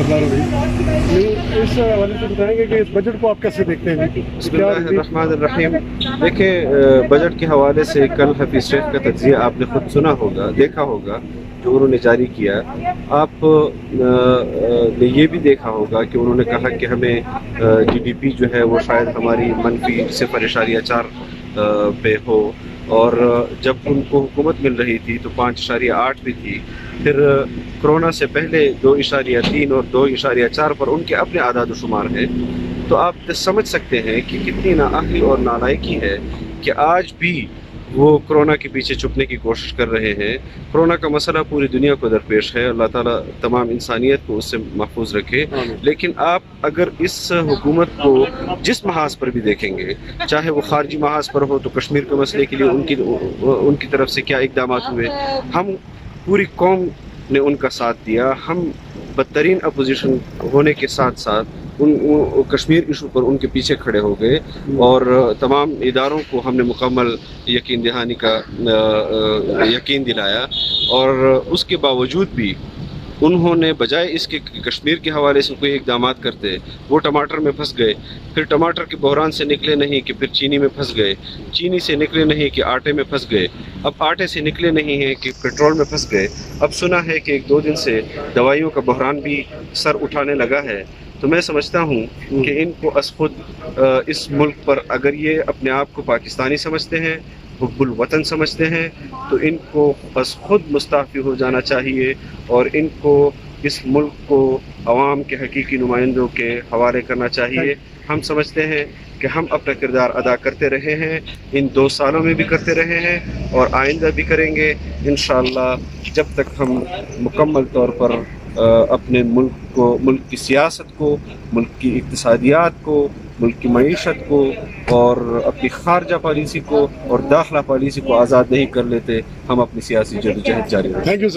इस हवाले से बताएंगे कि इस बजट को आप कैसे देखते हैं? बिस्मिल्लाहिर्रहमानिर्रहीम। देखिए, बजट के हवाले से कल हफीज शेख का तज्जिया आपने खुद सुना होगा, देखा होगा जो उन्होंने जारी किया। आप ने ये भी देखा होगा कि उन्होंने कहा कि हमें GDP जो है वो शायद हमारी मनफी 0.4 पे हो, और जब उनको हुकूमत मिल रही थी तो 5.8 भी थी। फिर कोरोना से पहले 2.3 और 2.4 पर उनके अपने आदाद शुमार हैं। तो आप समझ सकते हैं कि कितनी नाअहली और नालायकी है कि आज भी वो कोरोना के पीछे छुपने की कोशिश कर रहे हैं। कोरोना का मसला पूरी दुनिया को दरपेश है, अल्लाह ताला तमाम इंसानियत को उससे महफूज रखे। लेकिन आप अगर इस हुकूमत को जिस महाज पर भी देखेंगे, चाहे वो खारजी महाज पर हो तो कश्मीर के मसले के लिए उनकी तरफ से क्या इकदाम हुए, हम पूरी कौम ने उनका साथ दिया। हम बदतरीन अपोजिशन होने के साथ साथ कश्मीर इशू पर उनके पीछे खड़े हो गए, और तमाम इदारों को हमने मुकम्मल यकीन दहानी का यकीन दिलाया। और उसके बावजूद भी उन्होंने बजाय इसके कश्मीर के हवाले से कोई इकदाम करते, वो टमाटर में फंस गए। फिर टमाटर के बहरान से निकले नहीं कि फिर चीनी में फंस गए, चीनी से निकले नहीं कि आटे में फंस गए, अब आटे से निकले नहीं हैं कि पेट्रोल में फंस गए। अब सुना है कि 1-2 दिन से दवाइयों का बहरान भी सर उठाने लगा है। तो मैं समझता हूँ कि इनको खुद इस मुल्क पर, अगर ये अपने आप को पाकिस्तानी समझते हैं, हुब्बुल वतन समझते हैं, तो इनको बस खुद मुस्ताफ़ी हो जाना चाहिए, और इनको इस मुल्क को अवाम के हकीकी नुमाइंदों के हवाले करना चाहिए। हम समझते हैं कि हम अपना किरदार अदा करते रहे हैं, इन 2 सालों में भी करते रहे हैं, और आइंदा भी करेंगे इंशाअल्लाह, जब तक हम मुकम्मल तौर पर अपने मुल्क की सियासत को, मुल्क की इक्तिसादियात को, मुल्क की मईशत को, और अपनी खारजा पॉलिसी को और दाखिला पॉलिसी को आज़ाद नहीं कर लेते, हम अपनी सियासी जद्दोजहद जारी रखें। Thank you sir.